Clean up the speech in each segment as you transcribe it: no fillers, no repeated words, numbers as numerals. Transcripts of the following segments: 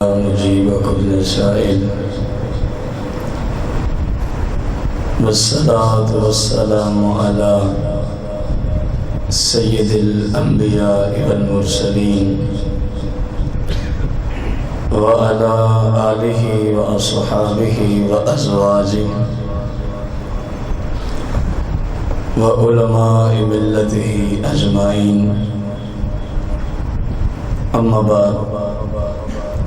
مجيب كل سائل والصلاة والسلام على سيد الأنبياء والمرسلين وعلى آله وأصحابه وأزواجه وعلماء ملته أجمعين. أما بعد،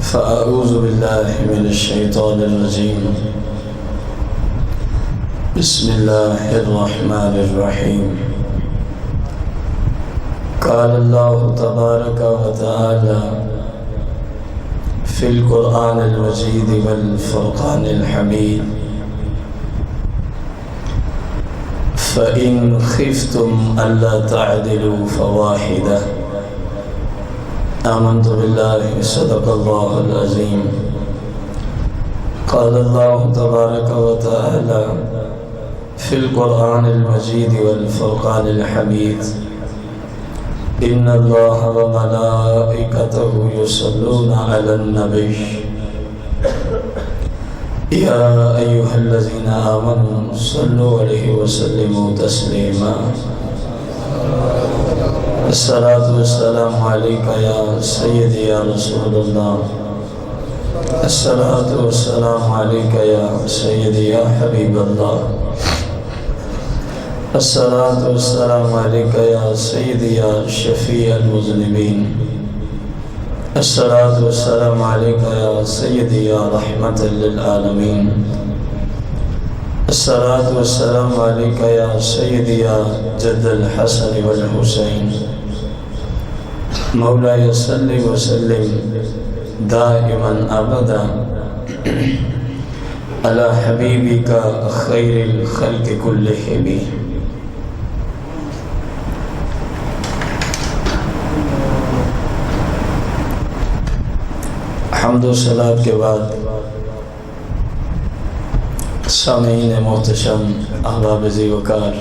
فأعوذ بالله من الشيطان الرجيم. بسم الله الرحمن الرحيم. قال الله تبارك وتعالى في القرآن المجيد والفرقان الحميد: فإن خفتم ألا تعدلوا فواحدة. آمنت بالله صدق الله العظيم. قال الله تبارك وتعالى في القرآن المجيد والفرقان الحميد: إن الله وملائكته يصلون على النبي يا أيها الذين آمنوا صلوا عليه وسلموا تسليما. الصلاة والسلام عليك يا سيدي يا رسول الله. الصلاة والسلام عليك يا سيدي يا حبيب الله. الصلاة والسلام عليك يا سيدي يا شفيع المذنبين. الصلاة والسلام عليك يا سيدي يا رحمة للعالمين. الصلاة والسلام عليك يا سيدي يا جد الحسن والحسين. مولاي صل وسلم دائما أبدا على حبيبك خير الخلق كلهم. حمد و صلات کے بعد سامعین محتشم، احباب ذی وقار،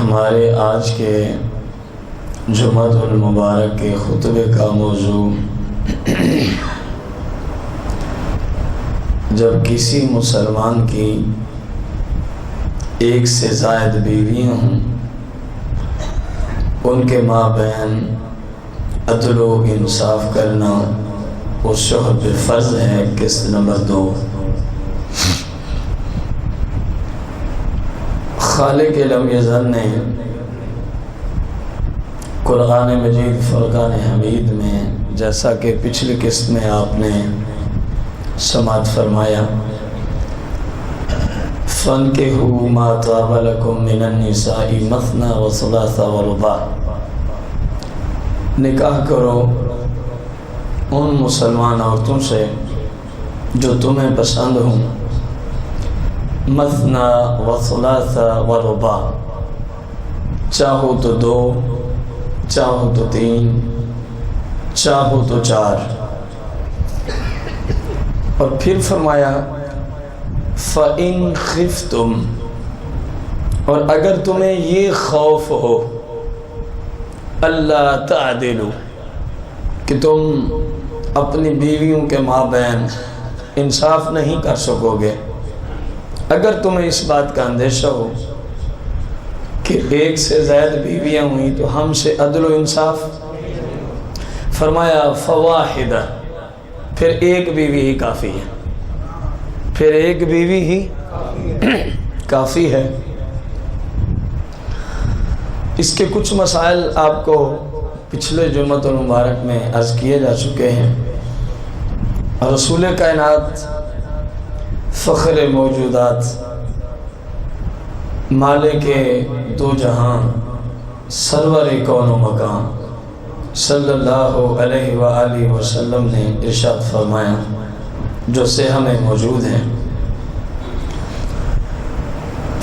ہمارے آج کے جمعۃ المبارک کے خطبے کا موضوع جب کسی مسلمان کی ایک سے زائد بیویاں ہوں، ان کے مابین عدل و انصاف کرنا اس شوہر پہ فرض ہے. قسط نمبر 2، خالق لم یزل نے قرآن مجید فرقان حمید میں، جیسا کہ پچھلی قسط میں آپ نے سماعت فرمایا، فَانْكِحُوا مَا طَابَ لَكُم مِّنَ النِّسَاءِ مَثْنَىٰ وَثُلَاثَ وَرُبَاعَ. نکاح کرو ان مسلمان عورتوں سے جو تمہیں پسند ہوں، مثنا و ثلاث و رباع، چاہو تو 2، چاہو تو 3، چاہو تو 4. اور پھر فرمایا فَإِنْ خِفْتُمْ، اور اگر تمہیں یہ خوف ہو، اللہ تعدلوا، کہ تم اپنی بیویوں کے مابین انصاف نہیں کر سکو گے، اگر تمہیں اس بات کا اندیشہ ہو کہ ایک سے زائد بیویاں ہوئیں تو ہم سے عدل و انصاف، فرمایا فواحدہ، پھر ایک بیوی ہی کافی ہے، پھر ایک بیوی ہی کافی ہے. اس کے کچھ مسائل آپ کو پچھلے جمعۃ المبارک میں عرض کیے جا چکے ہیں. رسول کائنات، فخر موجودات، مالک دو جہاں، سرور کون و مکان، صلی اللہ علیہ وآلہ وسلم نے ارشاد فرمایا، جو صحیح میں موجود ہیں،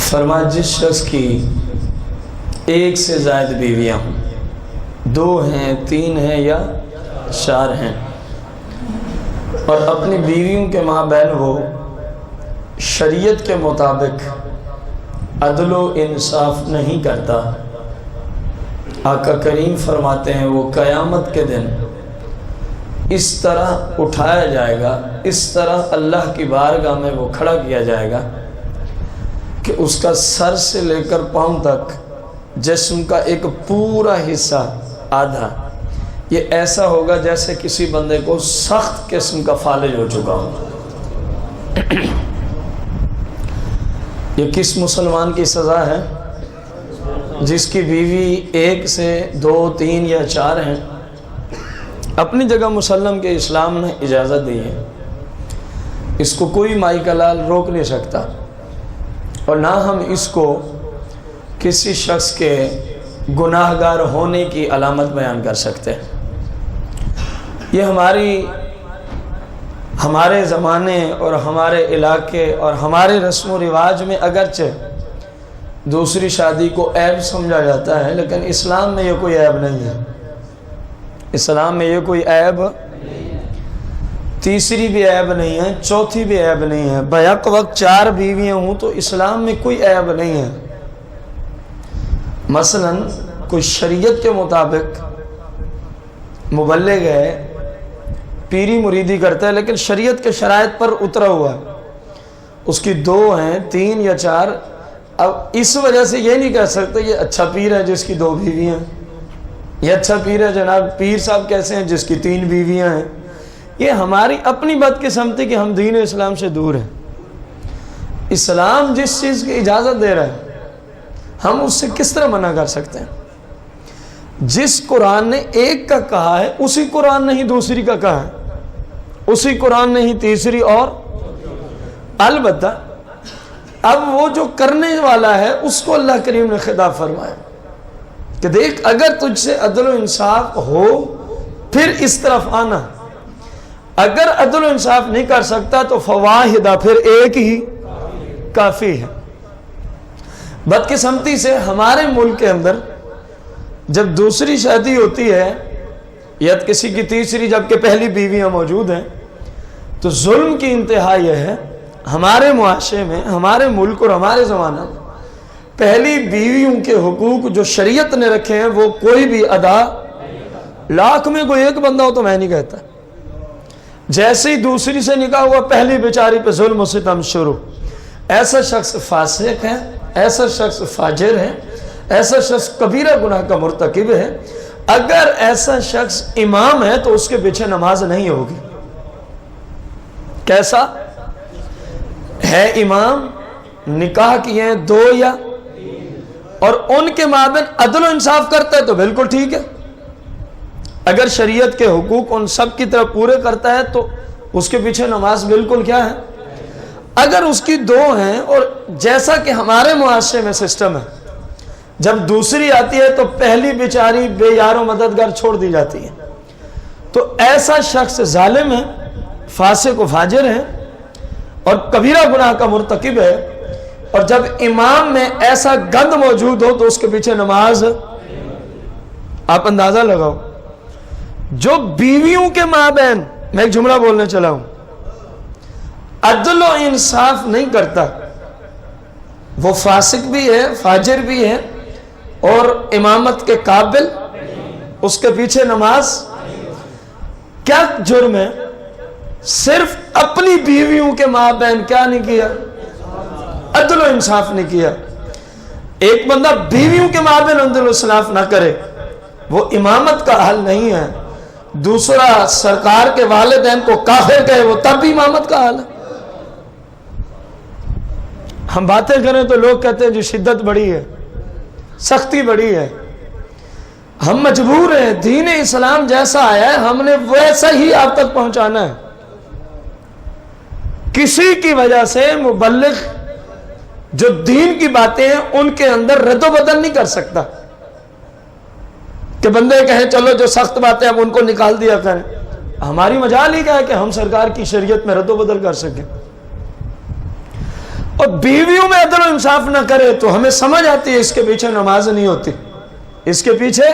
فرمایا جس شخص کی ایک سے زائد بیویاں ہوں، 2 ہیں، 3 ہیں یا 4 ہیں، اور اپنی بیویوں کے مابین وہ شریعت کے مطابق عدل و انصاف نہیں کرتا، آقا کریم فرماتے ہیں وہ قیامت کے دن اس طرح اٹھایا جائے گا، اس طرح اللہ کی بارگاہ میں وہ کھڑا کیا جائے گا کہ اس کا سر سے لے کر پاؤں تک جسم کا ایک پورا حصہ آدھا یہ ایسا ہوگا جیسے کسی بندے کو سخت قسم کا فالج ہو چکا ہو۔ یہ کس مسلمان کی سزا ہے؟ جس کی بیوی 1 سے 2 3 یا 4 ہیں۔ اپنی جگہ مسلم کے اسلام نے اجازت دی ہے، اس کو کوئی مائی کا لال روک نہیں سکتا، اور نہ ہم اس کو کسی شخص کے گناہ گار ہونے کی علامت بیان کر سکتے۔ یہ ہمارے زمانے اور ہمارے علاقے اور ہمارے رسم و رواج میں اگرچہ دوسری شادی کو عیب سمجھا جاتا ہے، لیکن اسلام میں یہ کوئی عیب نہیں ہے۔ اسلام میں یہ کوئی عیب، تیسری بھی عیب نہیں ہے، چوتھی بھی عیب نہیں ہے، بیک وقت 4 بیویاں ہوں تو اسلام میں کوئی عیب نہیں ہے۔ مثلا کوئی شریعت کے مطابق مبلغ ہے، پیری مریدی کرتا ہے، لیکن شریعت کے شرائط پر اترا ہوا ہے، اس کی 2 ہیں 3 یا 4، اب اس وجہ سے یہ نہیں کہہ سکتے یہ اچھا پیر ہے جس کی 2 بیویاں ہیں، یہ اچھا پیر ہے جناب پیر صاحب کیسے ہیں جس کی 3 بیویاں ہیں۔ یہ ہماری اپنی بدقسمتی کہ ہم دین اسلام سے دور ہیں۔ اسلام جس چیز کی اجازت دے رہا ہے ہم اس سے کس طرح منع کر سکتے ہیں؟ جس قرآن نے 1 کا کہا ہے اسی قرآن نے ہی دوسری کا کہا ہے، اسی قرآن نے ہی تیسری، اور البتہ اب وہ جو کرنے والا ہے اس کو اللہ کریم نے خطاب فرمایا کہ دیکھ اگر تجھ سے عدل و انصاف ہو پھر اس طرف آنا، اگر عدل و انصاف نہیں کر سکتا تو فواحدہ، پھر ایک ہی کافی ہے۔ بدقسمتی سے ہمارے ملک کے اندر جب دوسری شادی ہوتی ہے یا کسی کی تیسری جبکہ پہلی بیویاں موجود ہیں تو ظلم کی انتہا یہ ہے ہمارے معاشرے میں، ہمارے ملک اور ہمارے زمانہ میں پہلی بیویوں کے حقوق جو شریعت نے رکھے ہیں وہ کوئی بھی ادا، لاکھ میں کوئی 1 بندہ ہو تو میں نہیں کہتا، جیسے ہی دوسری سے نکاح ہوا پہلی بیچاری پہ ظلم و ستم شروع۔ ایسا شخص فاسق ہے، ایسا شخص فاجر ہے، ایسا شخص کبیرہ گناہ کا مرتکب ہے۔ اگر ایسا شخص امام ہے تو اس کے پیچھے نماز نہیں ہوگی۔ کیسا ہے امام؟ نکاح کیے ہیں 2 یا اور ان کے مابین عدل و انصاف کرتا ہے تو بالکل ٹھیک ہے، اگر شریعت کے حقوق ان سب کی طرف پورے کرتا ہے تو اس کے پیچھے نماز بالکل کیا ہے۔ اگر اس کی 2 ہیں اور جیسا کہ ہمارے معاشرے میں سسٹم ہے جب دوسری آتی ہے تو پہلی بیچاری بے یار و مددگار چھوڑ دی جاتی ہے، تو ایسا شخص ظالم ہے، فاسق و فاجر ہے اور کبیرہ گناہ کا مرتکب ہے، اور جب امام میں ایسا گند موجود ہو تو اس کے پیچھے نماز۔ آپ اندازہ لگاؤ جو بیویوں کے مابین، میں ایک جملہ بولنے چلا ہوں، عدل و انصاف نہیں کرتا، وہ فاسق بھی ہے، فاجر بھی ہے اور امامت کے قابل، اس کے پیچھے نماز۔ کیا جرم ہے؟ صرف اپنی بیویوں کے مابین کیا نہیں کیا؟ عدل و انصاف نہیں کیا۔ ایک بندہ بیویوں کے مابین عدل و انصاف نہ کرے وہ امامت کا حل نہیں ہے، دوسرا سرکار کے والدین کو کافر کہے وہ تب بھی امامت کا حل ہے۔ ہم باتیں کریں تو لوگ کہتے ہیں جو شدت بڑی ہے، سختی بڑی ہے، ہم مجبور ہیں، دین اسلام جیسا آیا ہے ہم نے ویسا ہی آپ تک پہنچانا ہے۔ کسی کی وجہ سے مبلغ جو دین کی باتیں ہیں ان کے اندر رد و بدل نہیں کر سکتا کہ بندے کہیں چلو جو سخت باتیں اب ان کو نکال دیا کریں۔ ہماری مجال ہی کیا ہے کہ ہم سرکار کی شریعت میں رد و بدل کر سکیں، اور بیویوں میں عدل و انصاف نہ کرے تو ہمیں سمجھ آتی ہے اس کے پیچھے نماز نہیں ہوتی، اس کے پیچھے۔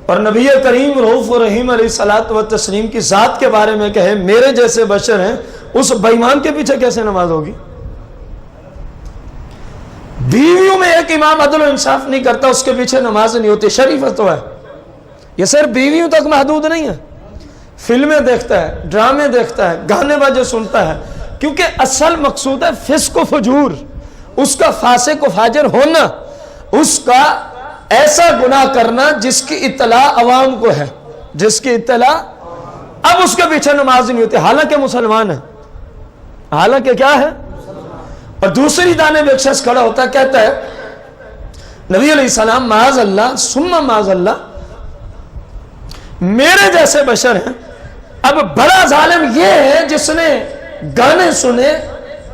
اور نبی کریم رؤوف و رحیم علیہ الصلوۃ والتسلیم کی ذات کے بارے میں کہے میرے جیسے بشر ہیں، اس بے ایمان کے پیچھے کیسے نماز ہوگی؟ بیویوں میں ایک امام عدل و انصاف نہیں کرتا اس کے پیچھے نماز نہیں ہوتی، شریف تو ہے۔ یہ صرف بیویوں تک محدود نہیں ہے، فلمیں دیکھتا ہے، ڈرامے دیکھتا ہے، گانے باجے سنتا ہے، کیونکہ اصل مقصود ہے فسق و فجور، اس کا فاسق و فاجر ہونا، اس کا ایسا گناہ کرنا جس کی اطلاع عوام کو ہے، جس کی اطلاع، اب اس کے پیچھے نماز نہیں ہوتی، حالانکہ مسلمان ہے، حالانکہ کیا ہے. اور دوسری جانب ایک شخص کھڑا ہوتا ہے، کہتا ہے نبی علیہ السلام معاذ اللہ ثم معاذ اللہ، میرے جیسے بشر ہیں، اب بڑا ظالم یہ ہے جس نے گانے سنے،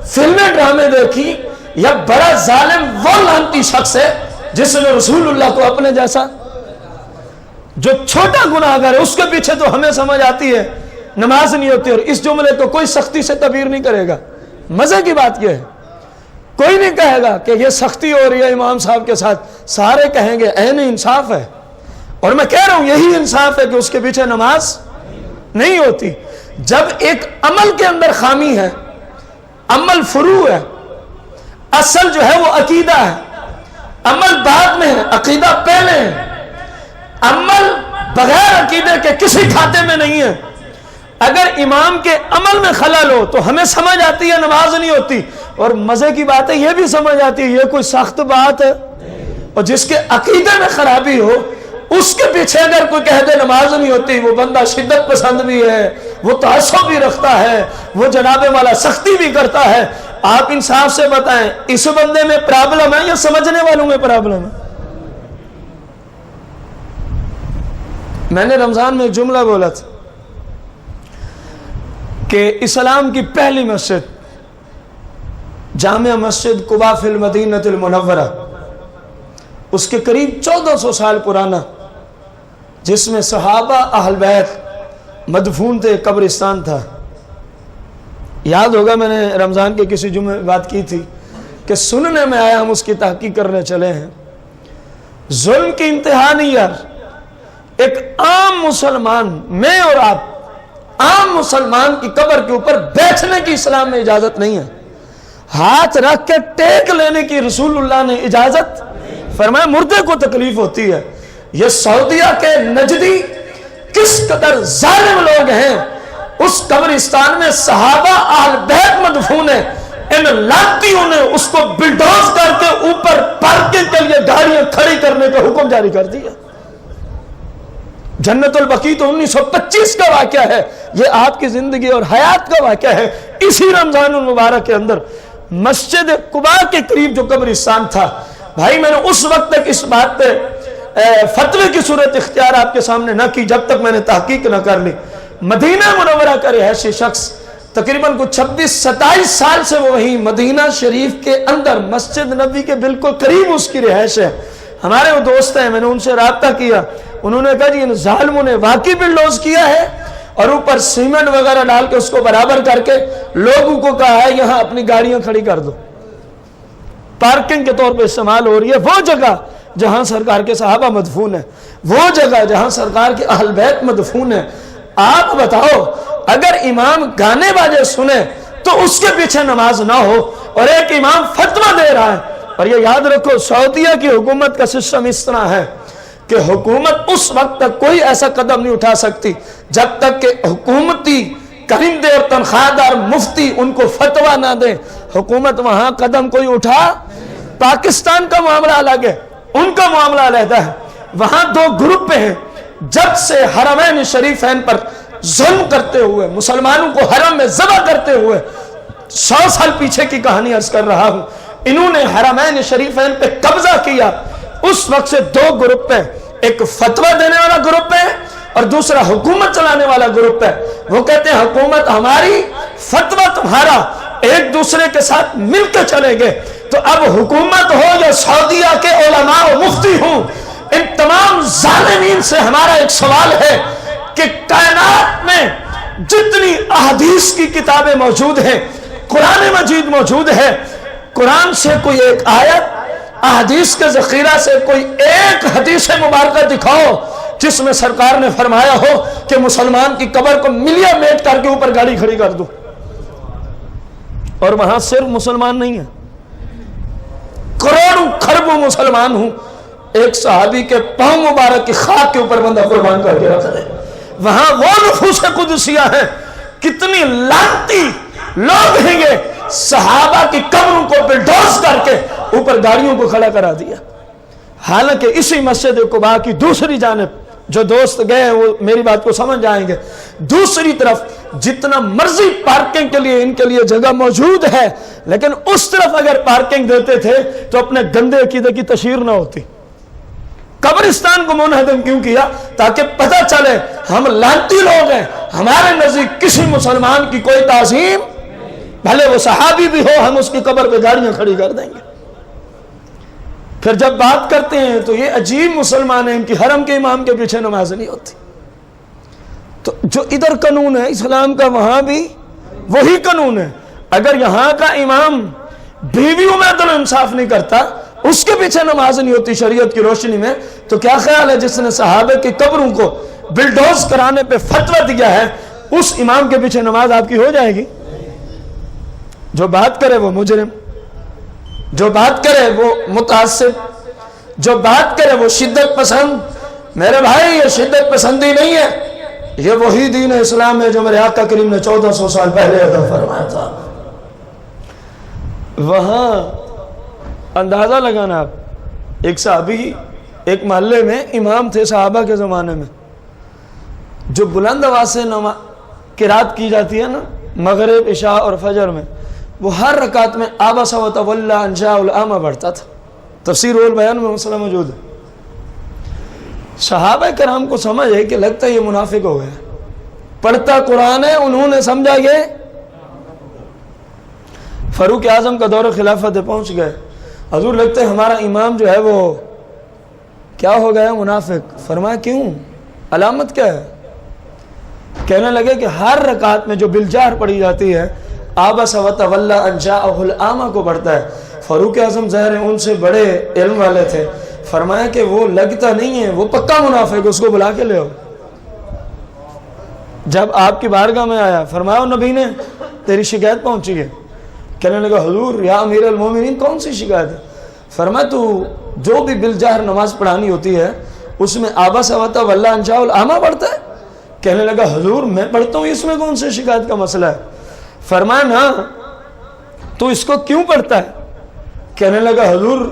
فلمیں ڈرامے دیکھی، یا بڑا ظالم وہ لعنتی شخص ہے جس نے رسول اللہ کو اپنے جیسا. جو چھوٹا گناہگار ہے اس کے پیچھے تو ہمیں سمجھ آتی ہے نماز نہیں ہوتی، اور اس جملے کو کوئی سختی سے تعبیر نہیں کرے گا. مزے کی بات یہ ہے، کوئی نہیں کہے گا کہ یہ سختی ہو رہی ہے امام صاحب کے ساتھ، سارے کہیں گے عین انصاف ہے. اور میں کہہ رہا ہوں یہی انصاف ہے کہ اس کے پیچھے نماز نہیں ہوتی. جب ایک عمل کے اندر خامی ہے، عمل فروع ہے، اصل جو ہے وہ عقیدہ ہے، عمل بعد میں ہے، عقیدہ پہلے ہے. عمل بغیر عقیدے کے کسی کھاتے میں نہیں ہے. اگر امام کے عمل میں خلل ہو تو ہمیں سمجھ آتی ہے نماز نہیں ہوتی، اور مزے کی بات ہے یہ بھی سمجھ آتی ہے یہ کوئی سخت بات ہے. اور جس کے عقیدے میں خرابی ہو اس کے پیچھے اگر کوئی کہہ دے نماز نہیں ہوتی، وہ بندہ شدت پسند بھی ہے، وہ تعصب بھی رکھتا ہے، وہ جناب والا سختی بھی کرتا ہے. آپ انصاف سے بتائیں اس بندے میں پرابلم ہے یا سمجھنے والوں میں پرابلم ہے؟ میں نے رمضان میں ایک جملہ بولا تھا کہ اسلام کی پہلی مسجد جامع مسجد قباء فی المدینہ المنورہ، اس کے قریب 1400 سال پرانا، جس میں صحابہ اہل بیت مدفون تھے، قبرستان تھا. یاد ہوگا میں نے رمضان کے کسی جمعے میں بات کی تھی کہ سننے میں آیا، ہم اس کی تحقیق کرنے چلے ہیں. ظلم کی انتہا نہیں یار. ایک عام مسلمان، میں اور آپ، عام مسلمان کی قبر کے اوپر بیٹھنے کی اسلام میں اجازت نہیں ہے. ہاتھ رکھ کے ٹیک لینے کی رسول اللہ نے اجازت فرمایا. مردے کو تکلیف ہوتی ہے. یہ سعودیہ کے نجدی کس قدر ظالم لوگ ہیں، اس قبرستان میں صحابہ اہل بیت مدفون ہیں، ان لعنتیوں نے اس کو بلڈوز کر کے اوپر پارکنگ کے لیے گاڑیاں کھڑی کرنے کا حکم جاری کر دیا. جنت البقیع تو 1925 کا واقعہ ہے، یہ آپ کی زندگی اور حیات کا واقعہ ہے. اسی رمضان المبارک کے اندر مسجد قباء کے قریب جو قبرستان تھا، بھائی میں نے اس وقت تک اس بات پہ فتوے کی صورت اختیار آپ کے سامنے نہ کی جب تک میں نے تحقیق نہ کر لی. مدینہ منورہ کا رہائشی شخص تقریباً کچھ 26-27 سال سے وہ وہیں مدینہ شریف کے اندر مسجد نبوی کے بالکل قریب اس کی رہائش ہے. ہمارے وہ دوست ہیں، میں نے ان سے رابطہ کیا، انہوں نے کہا جی ان ظالموں نے واقعی بلڈوز کیا ہے اور اوپر سیمنٹ وغیرہ ڈال کے اس کو برابر کر کے لوگوں کو کہا ہے یہاں اپنی گاڑیاں کھڑی کر دو، پارکنگ کے طور پہ استعمال ہو رہی ہے. وہ جگہ جہاں سرکار کے صحابہ مدفون ہیں، وہ جگہ جہاں سرکار کے اہل بیت مدفون ہیں. آپ بتاؤ اگر امام گانے باجے سنے تو اس کے پیچھے نماز نہ ہو، اور ایک امام فتویٰ دے رہا ہے. اور یہ یاد رکھو سعودیہ کی حکومت کا سسٹم اس طرح ہے کہ حکومت اس وقت تک کوئی ایسا قدم نہیں اٹھا سکتی جب تک کہ حکومتی کرندے اور تنخواہ دار مفتی ان کو فتویٰ نہ دیں. حکومت وہاں قدم کوئی اٹھا. پاکستان کا معاملہ الگ ہے، ان کا معاملہ علیحدہ ہے. وہاں دو گروپ ہیں. جب سے حرمین شریفین پر ظلم کرتے ہوئے، مسلمانوں کو حرم میں ذبح کرتے ہوئے 100 سال پیچھے کی کہانی عرض کر رہا ہوں، انہوں نے حرمین شریفین پہ قبضہ کیا. اس وقت سے دو گروپ ہیں، ایک فتویٰ دینے والا گروپ ہے اور دوسرا حکومت چلانے والا گروپ ہے. وہ کہتے ہیں حکومت ہماری، فتویٰ تمہارا، ایک دوسرے کے ساتھ مل کے چلیں گے. تو اب حکومت ہو یا سعودیہ کے علماء و مفتی ہوں، ان تمام ظالمین سے ہمارا ایک سوال ہے کہ کائنات میں جتنی احادیث کی کتابیں موجود ہیں، قرآن مجید موجود ہے، قرآن سے کوئی ایک آیت، احادیث کے ذخیرہ سے کوئی ایک حدیث مبارکہ دکھاؤ جس میں سرکار نے فرمایا ہو کہ مسلمان کی قبر کو ملیا میٹ کر کے اوپر گاڑی کھڑی کر دو. اور وہاں صرف مسلمان نہیں ہیں، کروڑوں کھربوں مسلمان ہوں. ایک صحابی کے پاؤں مبارک کی خاک کے اوپر بندہ قربان کر کے رکھ دے. وہاں وہ نفوس قدسیہ ہیں، کتنی لعنتی لوگ ہیں گے، صحابہ کی قبروں کو بلڈوز کر کے اوپر گاڑیوں کو کھڑا کرا دیا۔ حالانکہ اسی مسجد قباء کی دوسری جانب، جو دوست گئے ہیں وہ میری بات کو سمجھ جائیں گے، دوسری طرف جتنا مرضی پارکنگ کے لیے ان کے لیے جگہ موجود ہے، لیکن اس طرف اگر پارکنگ دیتے تھے تو اپنے گندے عقیدے کی تشہیر نہ ہوتی۔ قبرستان کو منہدم کیوں کیا؟ تاکہ پتہ چلے ہم لعنتی لوگ ہیں، ہمارے نزدیک کسی مسلمان کی کوئی تعظیم، بھلے وہ صحابی بھی ہو، ہم اس کی قبر پہ گاڑیاں کھڑی کر دیں گے۔ پھر جب بات کرتے ہیں تو یہ عجیب مسلمان ہیں، ان کی حرم کے امام کے پیچھے نماز نہیں ہوتی۔ تو جو ادھر قانون ہے اسلام کا، وہاں بھی وہی قانون ہے۔ اگر یہاں کا امام بیویوں میں عدل انصاف نہیں کرتا، اس کے پیچھے نماز نہیں ہوتی شریعت کی روشنی میں، تو کیا خیال ہے جس نے صحابہ کی قبروں کو بلڈوز کرانے پہ فتویٰ دیا ہے، اس امام کے پیچھے نماز آپ کی ہو جائے گی؟ جو بات کرے وہ مجرم، جو بات کرے وہ متعصب، جو بات کرے وہ شدت پسند۔ میرے بھائی یہ شدت پسندی نہیں ہے، یہ وہی دین اسلام ہے جو میرے آقا کریم نے 1400 سال پہلے عطا فرمایا تھا۔ وہاں اندازہ لگانا آپ، ایک صحابی ایک محلے میں امام تھے صحابہ کے زمانے میں، جو بلند آواز سے قرات کی جاتی ہے نا مغرب عشاء اور فجر میں، وہ ہر رکعت میں عبس وتولی ان جاء الاعمی پڑھتا تھا۔ تفسیر البیان میں مسئلہ موجود ہے۔ صحابہ کرام کو سمجھ ہے کہ لگتا ہے یہ منافق ہو گیا، پڑھتا قرآن ہے، انہوں نے سمجھا یہ فاروق اعظم کا دور خلافت پہنچ گئے، حضور لگتا ہے ہمارا امام جو ہے وہ کیا ہو گیا، منافق۔ فرمایا کیوں، علامت کیا ہے؟ کہنے لگے کہ ہر رکعت میں جو بالجہر پڑھی جاتی ہے عبس وتولی ان جاءہ الاعمی کو پڑھتا ہے۔ فاروق اعظم ظاہر ہیں ان سے بڑے علم والے تھے، فرمایا کہ وہ لگتا نہیں ہے، وہ پکا منافق، اس کو بلا کے لے آؤ۔ جب آپ کی بارگاہ میں آیا، فرمایا نبی نے تیری شکایت پہنچی ہے۔ کہنے لگا حضور یا امیر المومنین کون سی شکایت ہے؟ فرمایا تو جو بھی بالجہر نماز پڑھانی ہوتی ہے اس میں عبس وتولی ان جاء الاعمی پڑھتا ہے؟ کہنے لگا حضور میں پڑھتا ہوں، اس میں کون سی شکایت کا مسئلہ ہے؟ فرمایا نا تو اس کو کیوں پڑھتا ہے؟ کہنے لگا حضور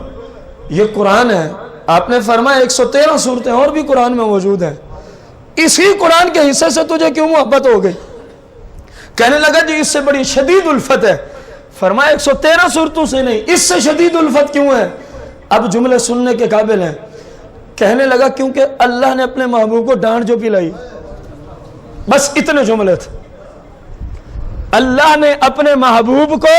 یہ قرآن ہے۔ آپ نے فرمایا 113 صورتیں اور بھی قرآن میں موجود ہیں، اسی قرآن کے حصے سے تجھے کیوں محبت ہو گئی؟ کہنے لگا جی اس سے بڑی شدید الفت ہے۔ فرمایا 113 صورتوں سے نہیں، اس سے شدید الفت کیوں ہے؟ اب جملے سننے کے قابل ہیں۔ کہنے لگا کیونکہ اللہ نے اپنے محبوب کو ڈانٹ جو پلائی، بس اتنے جملے تھے۔ اللہ نے اپنے محبوب کو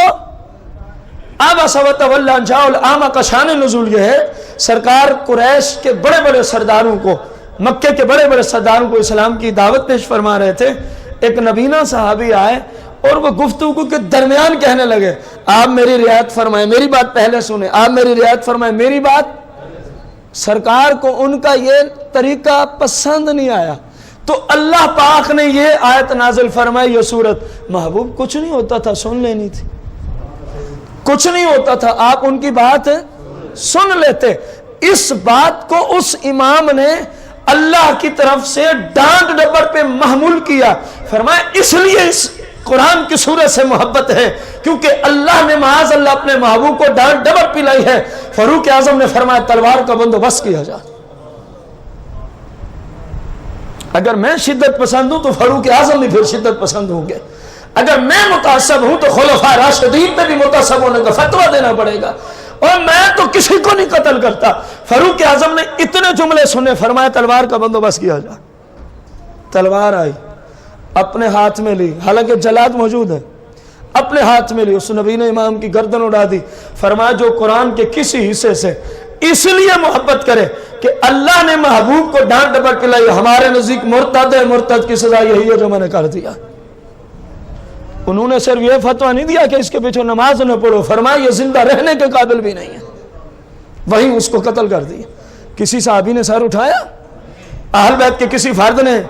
عبس وتولی ان جاء الاعمی کا شان نزول یہ ہے، سرکار قریش کے بڑے بڑے سرداروں کو، مکے کے بڑے بڑے سرداروں کو اسلام کی دعوت پیش فرما رہے تھے۔ ایک نبینا صحابی آئے اور وہ گفتگو کے درمیان کہنے لگے آپ میری رعایت فرمائیں، میری بات پہلے سنیں، آپ میری رعایت فرمائیں، میری بات۔ سرکار کو ان کا یہ طریقہ پسند نہیں آیا، تو اللہ پاک نے یہ آیت نازل فرمائی، یہ سورت۔ محبوب کچھ نہیں ہوتا تھا، سن لینی تھی، کچھ نہیں ہوتا تھا، آپ ان کی بات سن لیتے۔ اس بات کو اس امام نے اللہ کی طرف سے ڈانٹ ڈپٹ پہ محمول کیا۔ فرمایا اس لیے اس قرآن کی سورت سے محبت ہے کیونکہ اللہ نے معاذ اللہ اپنے محبوب کو ڈانٹ ڈپٹ پلائی ہے۔ فاروق اعظم نے فرمایا تلوار کا بندوبست کیا جائے۔ اگر میں شدت پسند ہوں تو فاروق اعظم بھی پھر شدت پسند ہوں گے۔ اگر میں متعصب ہوں تو خلفائے راشدین پہ بھی متعصب ہونے کا فتویٰ دینا پڑے گا، اور میں تو کسی کو نہیں قتل کرتا۔ فاروق اعظم نے اتنے جملے سنے، فرمایا تلوار کا بندوبست کیا جائے۔ تلوار آئی، اپنے ہاتھ میں لی، حالانکہ جلاد موجود ہے، اپنے ہاتھ میں لی، اس نبی نے امام کی گردن اڑا دی۔ فرمایا جو قرآن کے کسی حصے سے اس لیے محبت کرے کہ اللہ نے محبوب کو ڈانٹ ڈپٹ پلائی، ہمارے نزدیک مرتد ہے، مرتد کی سزا یہی ہے جو میں نے کر دیا۔ انہوں نے صرف یہ فتویٰ نہیں دیا کہ اس کے پیچھے نماز نہ پڑھو، فرمایا یہ زندہ رہنے کے قابل بھی نہیں ہے، وہیں اس کو قتل کر دیا۔ کسی صحابی نے سر اٹھایا؟ اہل بیت کے کسی فرد نے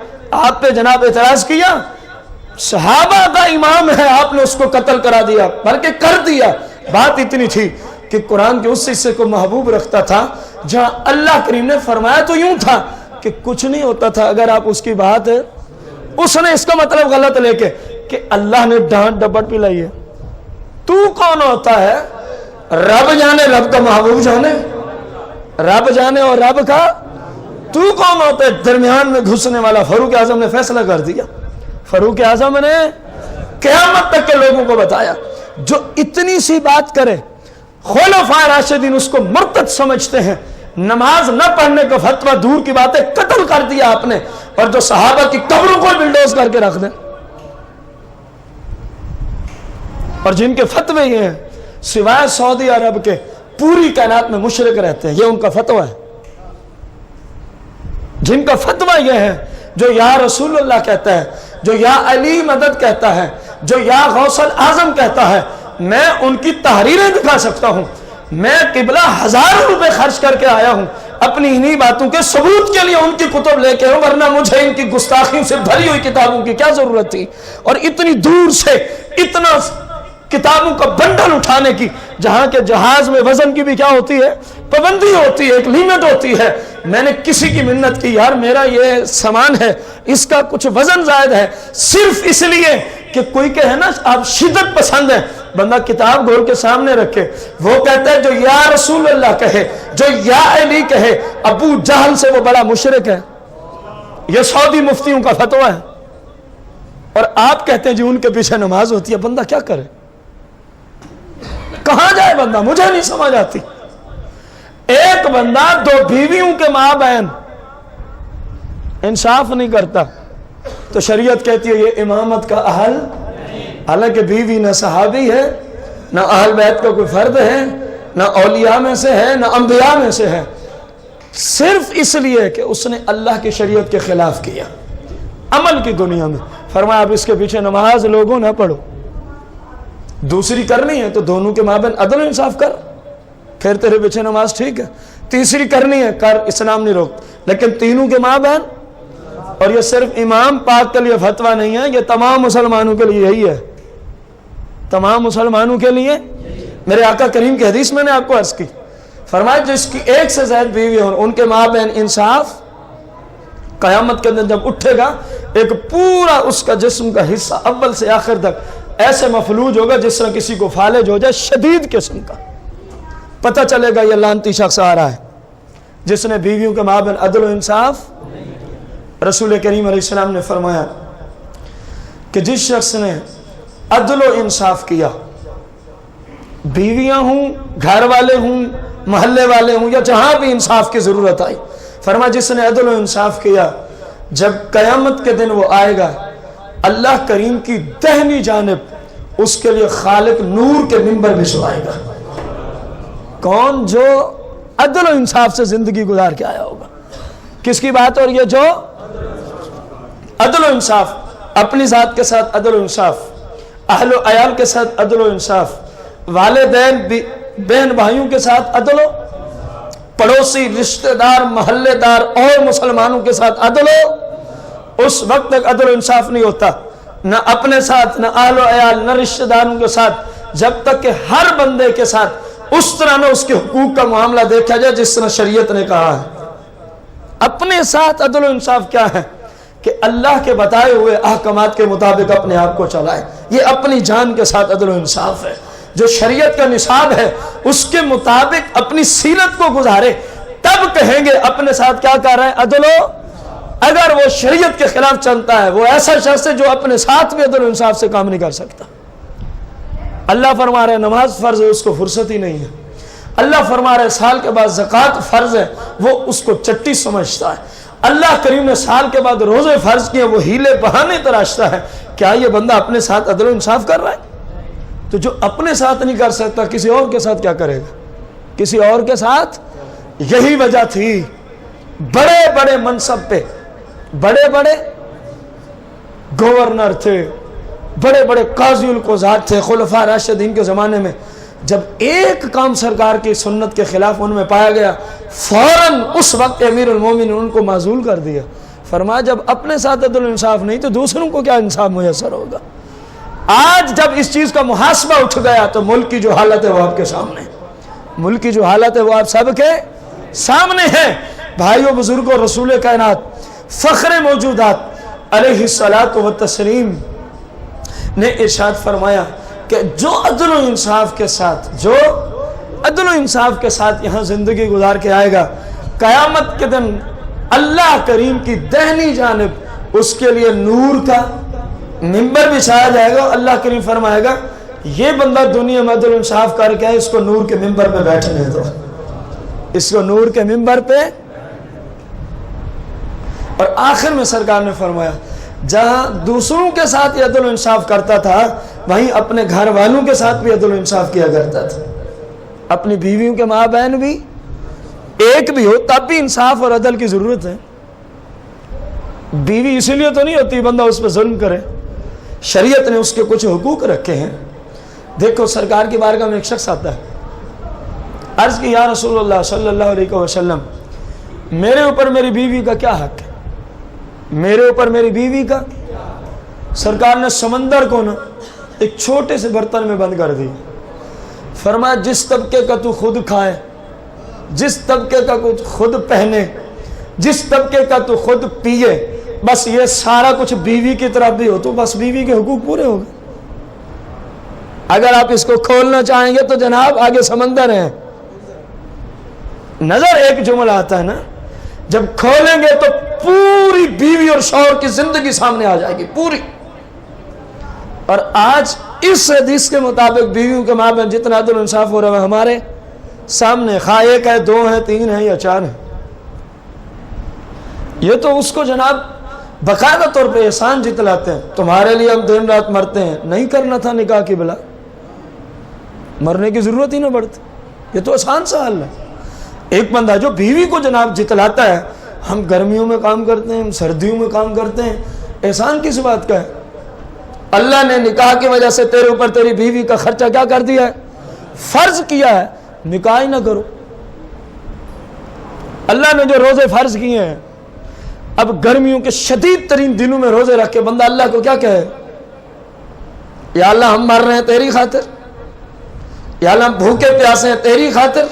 آپ پہ جناب اعتراض کیا؟ صحابہ کا امام ہے، آپ نے اس کو قتل کرا دیا، بلکہ کر دیا۔ بات اتنی تھی کہ قرآن کے اس حصے کو محبوب رکھتا تھا جہاں اللہ کریم نے فرمایا تو یوں تھا کہ کچھ نہیں ہوتا تھا اگر آپ اس کی بات اس نے اس کا مطلب غلط لے کے کہ اللہ نے ڈانٹ ڈپٹ پلائی ہے. تو کون ہوتا ہے؟ رب جانے، رب کا محبوب جانے، رب جانے اور رب کا تو کون ہوتا ہے درمیان میں گھسنے والا؟ فاروق اعظم نے فیصلہ کر دیا. فاروق اعظم نے قیامت تک کے لوگوں کو بتایا. جو اتنی سی بات کرے خلفائے راشدین اس کو مرتد سمجھتے ہیں. نماز نہ پڑھنے کا فتویٰ دور کی باتیں قتل کر دیا آپ نے، اور جو صحابہ کی قبروں کو بلڈوز کر کے رکھ دیں، اور جن کے فتوے یہ ہیں سوائے سعودی عرب کے پوری کائنات میں مشرک رہتے ہیں، یہ ان کا فتویٰ ہے. جن کا فتویٰ یہ ہے جو یا رسول اللہ کہتا ہے، جو یا علی مدد کہتا ہے، جو یا غوث الاعظم کہتا ہے، میں ان کی تحریریں دکھا سکتا ہوں. میں قبلہ ہزاروں روپے خرچ کر کے آیا ہوں اپنی انہی باتوں کے ثبوت کے لیے ان کی کتب لے کے ہوں، ورنہ مجھے ان کی گستاخیوں سے بھری ہوئی کتابوں کی کیا ضرورت تھی؟ اور اتنی دور سے اتنا کتابوں کا بنڈل اٹھانے کی، جہاں کے جہاز میں وزن کی بھی کیا ہوتی ہے؟ پابندی ہوتی ہے، ایک لیمٹ ہوتی ہے. میں نے کسی کی منت کی، یار میرا یہ سامان ہے، اس کا کچھ وزن زائد ہے، صرف اس لیے کہ کوئی کہے نا آپ شدت پسند ہیں، بندہ کتاب گھول کے سامنے رکھے. وہ کہتا ہے جو یا رسول اللہ کہے، جو یا علی کہے، ابو جہل سے وہ بڑا مشرک ہے. یہ سعودی مفتیوں کا فتویٰ ہے، اور آپ کہتے ہیں جی ان کے پیچھے نماز ہوتی ہے. بندہ کیا کرے؟ کہاں جائے بندہ؟ مجھے نہیں سمجھ آتی. ایک بندہ دو بیویوں کے ماں بہن انصاف نہیں کرتا تو شریعت کہتی ہے یہ امامت کا اہل، حالانکہ بیوی نہ صحابی ہے، نہ اہل بیت کا کوئی فرد ہے، نہ اولیاء میں سے ہے، نہ انبیاء میں سے ہے، صرف اس لیے کہ اس نے اللہ کی شریعت کے خلاف کیا عمل کی دنیا میں. فرمایا اب اس کے پیچھے نماز لوگوں نہ پڑھو. دوسری کرنی ہے تو دونوں کے مابین عدل و انصاف کر، پھر تیرے پیچھے نماز ٹھیک ہے. تیسری کرنی ہے کر، اسلام نہیں روک، لیکن تینوں کے مابین. اور یہ صرف امام پاک کے لیے فتویٰ نہیں ہے، یہ تمام مسلمانوں کے لیے یہی ہے. تمام مسلمانوں کے لیے. میرے آقا کریم کی حدیث میں نے آپ کو عرض کی، فرمایا جس کی ایک سے زائد بیوی ہوں ان کے مابین انصاف، قیامت کے دن جب اٹھے گا ایک پورا اس کا جسم کا حصہ اول سے آخر تک ایسے مفلوج ہوگا جس طرح کسی کو فالج ہو جائے شدید قسم کا. پتہ چلے گا یہ لعنتی شخص آ رہا ہے جس نے بیویوں کے مابین عدل و انصاف. رسول کریم علیہ السلام نے فرمایا کہ جس شخص نے عدل و انصاف کیا، بیویاں ہوں، گھر والے ہوں، محلے والے ہوں، یا جہاں بھی انصاف کی ضرورت آئی، فرمایا جس نے عدل و انصاف کیا، جب قیامت کے دن وہ آئے گا اللہ کریم کی دہنی جانب اس کے لیے خالق نور کے منبر بچھوائے گا. کون؟ جو عدل و انصاف سے زندگی گزار کے آیا ہوگا. کس کی بات؟ اور یہ جو عدل و انصاف، اپنی ذات کے ساتھ عدل و انصاف، اہل و عیال کے ساتھ عدل و انصاف، والدین بہن بھائیوں کے ساتھ عدل و، پڑوسی رشتہ دار محلے دار اور مسلمانوں کے ساتھ عدل و. اس وقت تک عدل و انصاف نہیں ہوتا، نہ اپنے ساتھ، نہ اہل و عیال، نہ رشتہ داروں کے ساتھ، جب تک کہ ہر بندے کے ساتھ اس طرح نہ اس کے حقوق کا معاملہ دیکھا جائے جس طرح شریعت نے کہا ہے. اپنے ساتھ عدل و انصاف کیا ہے؟ کہ اللہ کے بتائے ہوئے احکامات کے مطابق اپنے آپ کو چلائے. یہ اپنی جان کے ساتھ عدل و انصاف ہے. جو شریعت کا نصاب ہے اس کے مطابق اپنی سیرت کو گزارے، تب کہیں گے اپنے ساتھ کیا کر رہا ہے؟ عدل و. اگر وہ شریعت کے خلاف چلتا ہے وہ ایسا شخص ہے جو اپنے ساتھ بھی عدل و انصاف سے کام نہیں کر سکتا. اللہ فرما رہے نماز فرض ہے، اس کو فرصت ہی نہیں ہے. اللہ فرما رہے سال کے بعد زکوٰۃ فرض ہے، وہ اس کو چٹی سمجھتا ہے. اللہ کریم نے سال کے بعد روزے فرض کیے، وہ ہیلے بہانے تراشتا ہے. کیا یہ بندہ اپنے ساتھ عدل و انصاف کر رہا ہے؟ تو جو اپنے ساتھ نہیں کر سکتا کسی اور کے ساتھ کیا کرے گا؟ کسی اور کے ساتھ. یہی وجہ تھی بڑے بڑے منصب پہ بڑے بڑے گورنر تھے، بڑے بڑے قاضی القضات تھے خلفاء راشدین کے زمانے میں، جب ایک کام سرکار کی سنت کے خلاف ان میں پایا گیا فوراً اس وقت امیر المومنین ان کو معزول کر دیا. فرمایا جب اپنے ساتھ عدل و انصاف نہیں تو دوسروں کو کیا انصاف میسر ہوگا؟ آج جب اس چیز کا محاسبہ اٹھ گیا تو ملک کی جو حالت ہے وہ آپ کے سامنے، ملک کی جو حالت ہے وہ آپ سب کے سامنے ہے. بھائیو بزرگوں، رسول کائنات فخر موجودات علیہ الصلاۃ والتسلیم نے ارشاد فرمایا کہ جو عدل و انصاف کے ساتھ یہاں زندگی گزار کے آئے گا، قیامت کے دن اللہ کریم کی دہنی جانب اس کے لیے نور کا ممبر بچھایا جائے گا. اللہ کریم فرمائے گا یہ بندہ دنیا میں عدل و انصاف کر کے اس کو نور کے ممبر پہ بیٹھنے دو، اس کو نور کے ممبر پہ. اور آخر میں سرکار نے فرمایا جہاں دوسروں کے ساتھ یہ عدل و انصاف کرتا تھا، وہیں اپنے گھر والوں کے ساتھ بھی عدل و انصاف کیا کرتا تھا. اپنی بیویوں کے ماں بہن بھی ایک بھی ہو تب بھی انصاف اور عدل کی ضرورت ہے. بیوی اسی لیے تو نہیں ہوتی بندہ اس پہ ظلم کرے، شریعت نے اس کے کچھ حقوق رکھے ہیں. دیکھو سرکار کی بارگاہ میں ایک شخص آتا ہے، عرض کی یا رسول اللہ صلی اللہ علیہ وسلم میرے اوپر میری بیوی کا کیا حق ہے، میرے اوپر میری بیوی کا. سرکار نے سمندر کو نا ایک چھوٹے سے برتن میں بند کر دی. فرمایا جس طبقے کا تو خود کھائے، جس طبقے کا کچھ خود پہنے، جس طبقے کا تو خود پیے، بس یہ سارا کچھ بیوی کی طرف بھی ہو تو بس بیوی کے حقوق پورے ہو گئے. اگر آپ اس کو کھولنا چاہیں گے تو جناب آگے سمندر ہے. نظر ایک جملہ آتا ہے نا، جب کھولیں گے تو پوری بیوی اور شوہر کی زندگی سامنے آ جائے گی پوری. اور آج اس حدیث کے مطابق بیویوں کے ماں بہن جتنا عدل انصاف ہو رہا ہے ہمارے سامنے، خواہ ایک ہے، دو ہیں، تین ہیں یا چار ہیں. یہ تو اس کو جناب باقاعدہ طور پہ احسان جتلاتے ہیں، تمہارے لیے ہم دن رات مرتے ہیں. نہیں کرنا تھا نکاح کی بلا، مرنے کی ضرورت ہی نہ پڑتی. یہ تو آسان سا حل ہے. ایک بندہ جو بیوی کو جناب جتلاتا ہے، ہم گرمیوں میں کام کرتے ہیں، ہم سردیوں میں کام کرتے ہیں، احسان کس بات کا ہے؟ اللہ نے نکاح کی وجہ سے تیرے اوپر تیری بیوی کا خرچہ کیا کر دیا ہے؟ فرض کیا ہے. نکاح ہی نہ کرو. اللہ نے جو روزے فرض کیے ہیں، اب گرمیوں کے شدید ترین دنوں میں روزے رکھ کے بندہ اللہ کو کیا کہے؟ یا اللہ ہم مر رہے ہیں تیری خاطر، یا اللہ ہم بھوکے پیاسے ہیں تیری خاطر.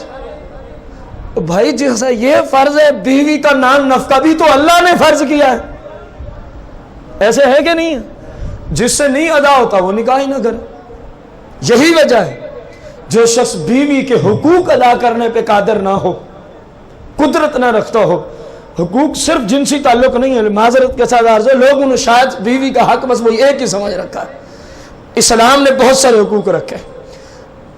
بھائی جیسا یہ فرض ہے، بیوی کا نان نفقہ بھی تو اللہ نے فرض کیا ہے. ایسے ہے کہ نہیں ہے؟ جس سے نہیں ادا ہوتا وہ نکاح ہی نہ کرے. یہی وجہ ہے جو شخص بیوی کے حقوق ادا کرنے پہ قادر نہ ہو، قدرت نہ رکھتا ہو. حقوق صرف جنسی تعلق نہیں ہے، معذرت کے ساتھ عرض ہے، لوگوں نے شاید بیوی کا حق بس وہی ایک ہی سمجھ رکھا ہے. اسلام نے بہت سارے حقوق رکھے.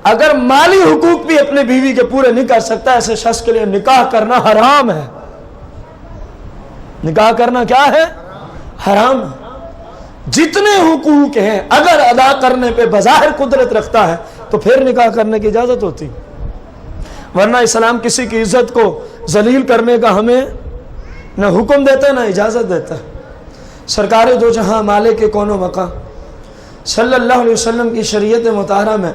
اگر مالی حقوق بھی اپنے بیوی کے پورے نہیں کر سکتا، ایسے شخص کے لیے نکاح کرنا حرام ہے. نکاح کرنا کیا ہے؟ حرام ہے. جتنے حقوق ہیں اگر ادا کرنے پہ بظاہر قدرت رکھتا ہے تو پھر نکاح کرنے کی اجازت ہوتی، ورنہ اسلام کسی کی عزت کو ذلیل کرنے کا ہمیں نہ حکم دیتا ہے نہ اجازت دیتا ہے. سرکار دو جہاں مالک کے کون و مقام صلی اللہ علیہ وسلم کی شریعت مطہرہ میں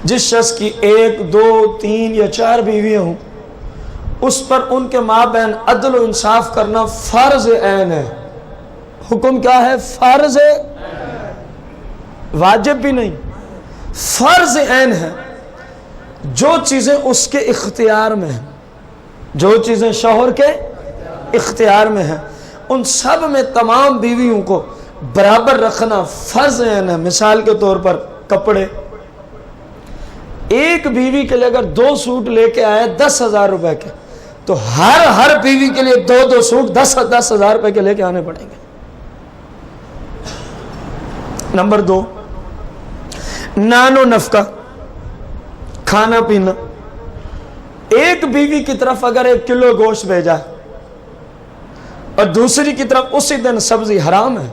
جس شخص کی 1، 2، 3 یا 4 بیویاں ہوں، اس پر ان کے ماں بہن عدل و انصاف کرنا فرض عین ہے. حکم کیا ہے؟ فرض، واجب بھی نہیں، فرض عین ہے. جو چیزیں اس کے اختیار میں ہیں، جو چیزیں شوہر کے اختیار میں ہیں، ان سب میں تمام بیویوں کو برابر رکھنا فرض عین ہے. مثال کے طور پر کپڑے، ایک بیوی کے لیے اگر 2 سوٹ لے کے آئے 10,000 روپے کے، تو ہر بیوی کے لیے 2 سوٹ 10,000 روپے کے لے کے آنے پڑیں گے. نمبر 2، نان و نفقہ، کھانا پینا. ایک بیوی کی طرف اگر 1 کلو گوشت بھیجا اور دوسری کی طرف اسی دن سبزی، حرام ہے.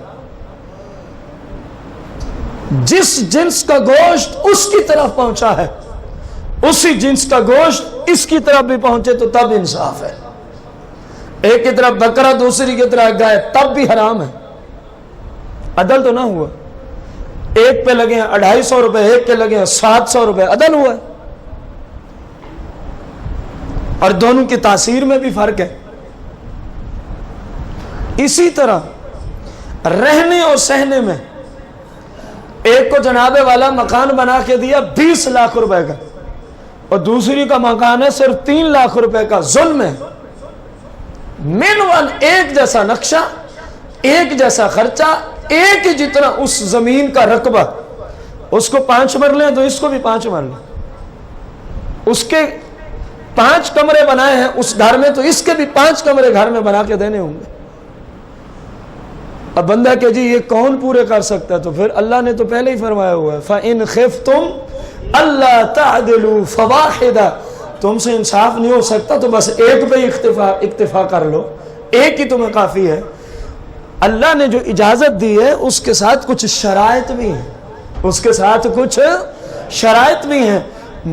جس جنس کا گوشت اس کی طرف پہنچا ہے اسی جنس کا گوشت اس کی طرف بھی پہنچے تو تب انصاف ہے. ایک کی طرف بکرا دوسری کی طرف گائے تب بھی حرام ہے. عدل تو نہ ہوا. ایک پہ لگے ہیں 250 روپے، ایک پہ لگے ہیں 700 روپے، عدل ہوا ہے. اور دونوں کی تاثیر میں بھی فرق ہے. اسی طرح رہنے اور سہنے میں ایک کو جناب والا مکان بنا کے دیا 20 لاکھ روپے کا اور دوسری کا مکان ہے صرف 3 لاکھ روپے کا. ظلم ہے. مین ون ایک جیسا نقشہ ایک جیسا خرچہ، ایک ہی جتنا اس زمین کا رقبہ، اس کو 5 مرلے ہیں تو اس کو بھی 5 مرلے، اس کے 5 کمرے بنائے ہیں اس گھر میں تو اس کے بھی 5 کمرے گھر میں بنا کے دینے ہوں گے۔ اب بندہ کہ جی یہ کون پورے کر سکتا ہے، تو پھر اللہ نے تو پہلے ہی فرمایا ہوا ہے فَإِنْ خِفْتُمْ أَلَّا تَعْدِلُوا فَوَاحِدًا، تم سے انصاف نہیں ہو سکتا تو بس ایک پہ اکتفا کر لو، ایک ہی تمہیں کافی ہے۔ اللہ نے جو اجازت دی ہے اس کے ساتھ کچھ شرائط بھی ہیں، اس کے ساتھ کچھ شرائط بھی ہیں۔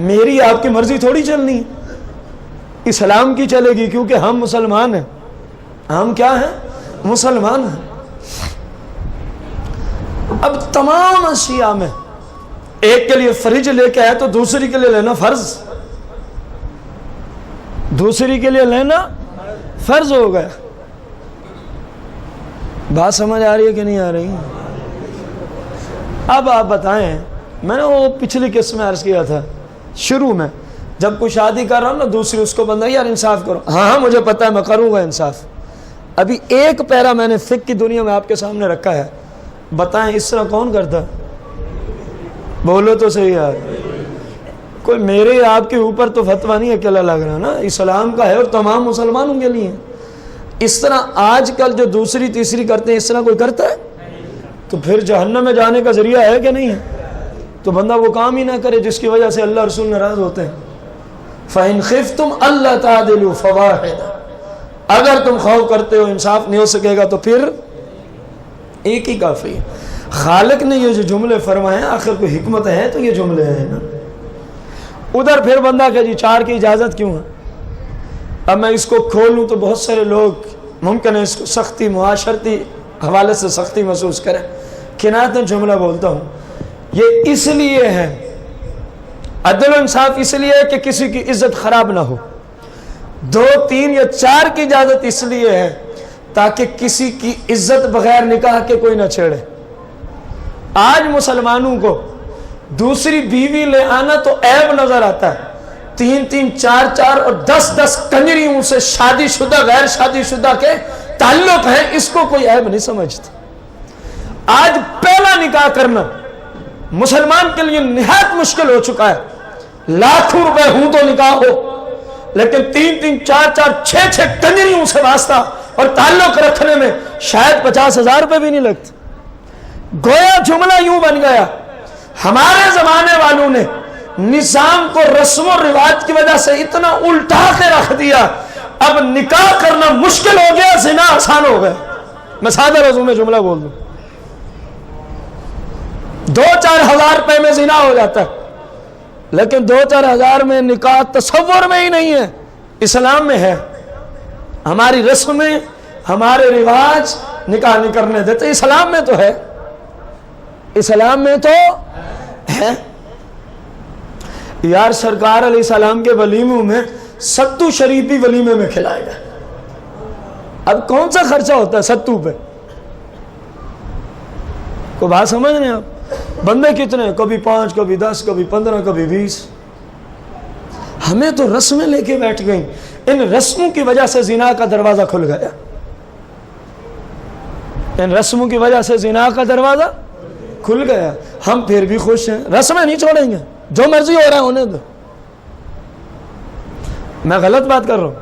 میری آپ کی مرضی تھوڑی چلنی ہے، اسلام کی چلے گی، کیونکہ ہم مسلمان ہیں۔ ہم کیا ہیں؟ مسلمان ہیں۔ اب تمام اشیاء میں ایک کے لیے فریج لے کے آئے تو دوسری کے لیے لینا فرض، دوسری کے لیے لینا فرض ہو گیا۔ بات سمجھ آ رہی ہے کہ نہیں آ رہی؟ اب آپ بتائیں، میں نے وہ پچھلی قسط میں عرض کیا تھا شروع میں، جب کوئی شادی کر رہا ہوں نا دوسری، اس کو بندہ یار انصاف کرو، ہاں مجھے پتا ہے میں کروں گا انصاف۔ ابھی ایک پیرا میں نے فقہ کی دنیا میں آپ کے سامنے رکھا ہے، بتائیں اس طرح کون کرتا؟ بولو تو صحیح یار، کوئی میرے آپ کے اوپر تو فتویٰ نہیں اکیلا لگ رہا نا، اسلام کا ہے اور تمام مسلمانوں کے لیے۔ اس طرح آج کل جو دوسری تیسری کرتے ہیں، اس طرح کوئی کرتا ہے؟ تو پھر جہنم میں جانے کا ذریعہ ہے کہ نہیں ہے؟ تو بندہ وہ کام ہی نہ کرے جس کی وجہ سے اللہ رسول ناراض ہوتے ہیں۔ فَإِنْ خِفْتُمْ أَلَّا تَعْدِلُوا فَوَاحِدًا، اگر تم خوف کرتے ہو انصاف نہیں ہو سکے گا تو پھر ایک ہی کافی ہے۔ خالق نے یہ جو جملے فرمائے ہیں، آخر کوئی حکمت ہے تو یہ جملے ہیں نا۔ ادھر پھر بندہ کہ جی 4 کی اجازت کیوں ہے؟ اب میں اس کو کھولوں تو بہت سارے لوگ ممکن ہے اس کو سختی، معاشرتی حوالے سے سختی محسوس کریں۔ کنایتاً جملہ بولتا ہوں، یہ اس لیے ہے، عدل و انصاف اس لیے ہے کہ کسی کی عزت خراب نہ ہو۔ 2، 3 یا 4 کی اجازت اس لیے ہے تاکہ کسی کی عزت بغیر نکاح کے کوئی نہ چھیڑے۔ آج مسلمانوں کو دوسری بیوی لے آنا تو عیب نظر آتا ہے، 3، 4 اور 10 کنجریوں سے شادی شدہ غیر شادی شدہ کے تعلق ہیں، اس کو کوئی عیب نہیں سمجھتا۔ آج پہلا نکاح کرنا مسلمان کے لیے نہایت مشکل ہو چکا ہے، لاکھوں روپے ہوں تو نکاح ہو، لیکن 3، 4، 6 کنجریوں سے واسطہ اور تعلق رکھنے میں شاید 50,000 روپے بھی نہیں لگتے۔ گویا جملہ یوں بن گیا، ہمارے زمانے والوں نے نظام کو رسم و رواج کی وجہ سے اتنا الٹا کے رکھ دیا، اب نکاح کرنا مشکل ہو گیا، زنا آسان ہو گیا۔ میں سادہ لفظوں میں جملہ بول دوں، 2-4 ہزار روپے میں زنا ہو جاتا ہے، لیکن 2-4 ہزار میں نکاح تصور میں ہی نہیں ہے، اسلام میں ہے۔ ہماری رسم میں، ہمارے رواج نکاح نہیں کرنے دیتے، اسلام میں تو ہے، اسلام میں تو ہے۔ یار سرکار علیہ السلام کے ولیموں میں ستو شریف بھی ولیمے میں کھلائے گا۔ اب کون سا خرچہ ہوتا ہے ستو پہ؟ کو بات سمجھ رہے ہیں آپ؟ بندے کتنے، کبھی 5، کبھی 10، کبھی 15، کبھی 20۔ ہمیں تو رسمیں لے کے بیٹھ گئیں، ان رسموں کی وجہ سے زنا کا دروازہ کھل گیا، ان رسموں کی وجہ سے زنا کا دروازہ کھل گیا۔ ہم پھر بھی خوش ہیں، رسمیں نہیں چھوڑیں گے، جو مرضی ہو رہا ہے ہونے دو۔ میں غلط بات کر رہا ہوں؟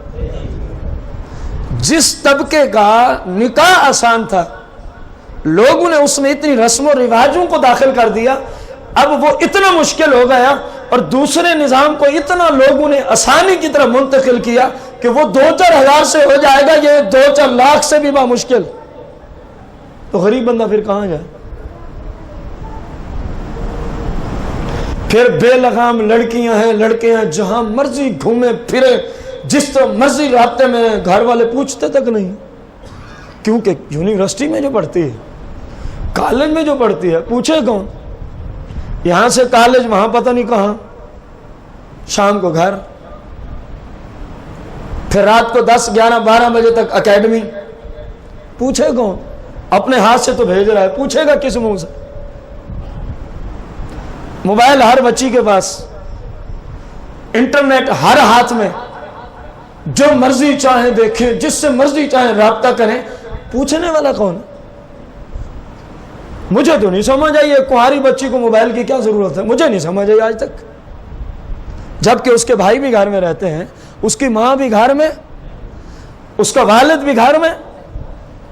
جس طبقے کا نکاح آسان تھا، لوگوں نے اس میں اتنی رسم و رواجوں کو داخل کر دیا، اب وہ اتنا مشکل ہو گیا، اور دوسرے نظام کو اتنا لوگوں نے آسانی کی طرف منتقل کیا کہ وہ 2-4 ہزار سے ہو جائے گا، یہ 2-4 لاکھ سے بھی مشکل۔ تو غریب بندہ پھر کہاں جائے؟ پھر بے لگام لڑکیاں ہیں، لڑکے ہیں، جہاں مرضی گھومے پھرے، جس طرح مرضی رابطے میں، گھر والے پوچھتے تک نہیں، کیونکہ یونیورسٹی میں جو پڑھتی ہے، کالج میں جو پڑھتی ہے، پوچھے کون؟ یہاں سے کالج، وہاں پتہ نہیں کہاں، شام کو گھر، پھر رات کو 10، 11، 12 بجے تک اکیڈمی، پوچھے کون؟ اپنے ہاتھ سے تو بھیج رہا ہے، پوچھے گا کس منہ سے؟ موبائل ہر بچی کے پاس، انٹرنیٹ ہر ہاتھ میں، جو مرضی چاہیں دیکھیں، جس سے مرضی چاہیں رابطہ کریں، پوچھنے والا کون ہے؟ مجھے تو نہیں سمجھ آئی ہے کنواری بچی کو موبائل کی کیا ضرورت ہے، مجھے نہیں سمجھ آئی آج تک، جبکہ اس کے بھائی بھی گھر میں رہتے ہیں، اس کی ماں بھی گھر میں، اس کا والد بھی گھر میں۔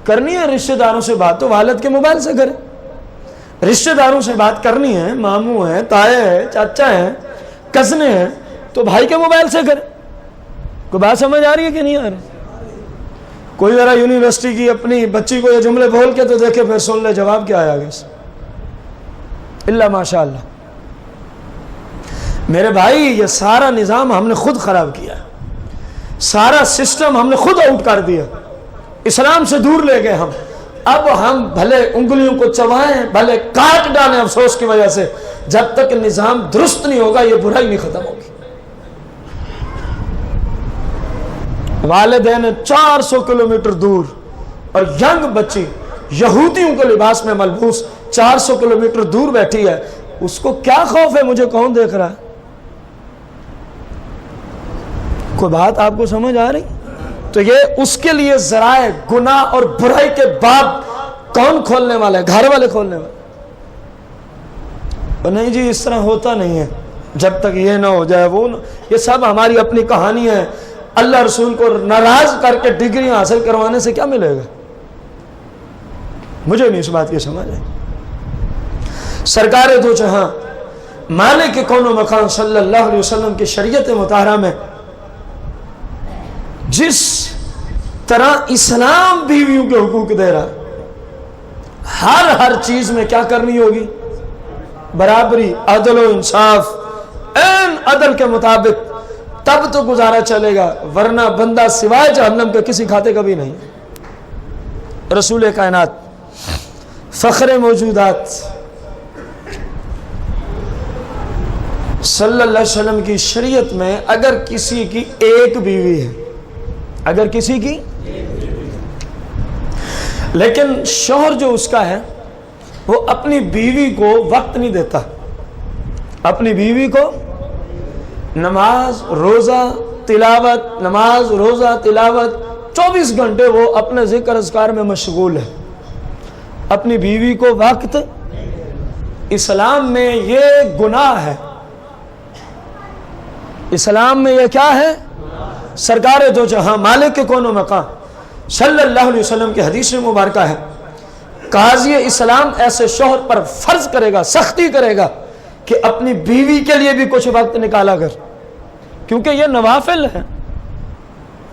کرنی ہے رشتہ داروں سے بات تو والد کے موبائل سے کرے، رشتہ داروں سے بات کرنی ہے، ماموں ہیں، تائے ہیں، چاچا ہیں، کزنے ہیں، تو بھائی کے موبائل سے کرے۔ کوئی بات سمجھ آ رہی ہے کہ نہیں آ رہی؟ کوئی ذرا یونیورسٹی کی اپنی بچی کو یہ جملے بول کے تو دیکھے، پھر سن لے جواب کیا آیا گیا، اللہ ماشاء اللہ۔ میرے بھائی یہ سارا نظام ہم نے خود خراب کیا، سارا سسٹم ہم نے خود آؤٹ کر دیا، اسلام سے دور لے گئے ہم۔ اب ہم بھلے انگلیوں کو چبائیں، بھلے کاٹ ڈالیں افسوس کی وجہ سے، جب تک نظام درست نہیں ہوگا یہ برائی نہیں ختم ہوگی۔ والدین 400 کلومیٹر دور اور ینگ بچی یہودیوں کے لباس میں ملبوس 400 کلومیٹر دور بیٹھی ہے، اس کو کیا خوف ہے مجھے کون دیکھ رہا ہے؟ کوئی بات آپ کو سمجھ آ رہی؟ تو یہ اس کے لیے ذرائع گناہ اور برائی کے باب کون کھولنے والا ہے؟ گھر والے کھولنے والے۔ اور نہیں جی اس طرح ہوتا نہیں ہے، جب تک یہ نہ ہو جائے وہ نہ، یہ سب ہماری اپنی کہانی ہے۔ اللہ رسول کو ناراض کر کے ڈگریاں حاصل کروانے سے کیا ملے گا؟ مجھے نہیں اس بات کی سمجھ ہے۔ سرکار دو جہاں مالک کون و مکان صلی اللہ علیہ وسلم کی شریعت مطہرہ میں جس طرح اسلام بیویوں کے حقوق دے رہا، ہر چیز میں کیا کرنی ہوگی؟ برابری، عدل و انصاف، این عدل کے مطابق، تب تو گزارا چلے گا، ورنہ بندہ سوائے جہنم کے کسی کھاتے کا بھی نہیں۔ رسول کائنات، فخر موجودات صلی اللہ علیہ وسلم کی شریعت میں اگر کسی کی ایک بیوی ہے، اگر کسی کی، لیکن شوہر جو اس کا ہے وہ اپنی بیوی کو وقت نہیں دیتا، اپنی بیوی کو نماز روزہ تلاوت، نماز روزہ تلاوت 24 گھنٹے وہ اپنے ذکر اذکار میں مشغول ہے، اپنی بیوی کو وقت، اسلام میں یہ گناہ ہے، اسلام میں یہ کیا ہے؟ سرکار دو جہاں مالک کے کون و مقام صلی اللہ علیہ وسلم کی حدیث مبارکہ ہے، قاضی اسلام ایسے شوہر پر فرض کرے گا، سختی کرے گا کہ اپنی بیوی کے لیے بھی کچھ وقت نکالا کر، کیونکہ یہ نوافل ہے۔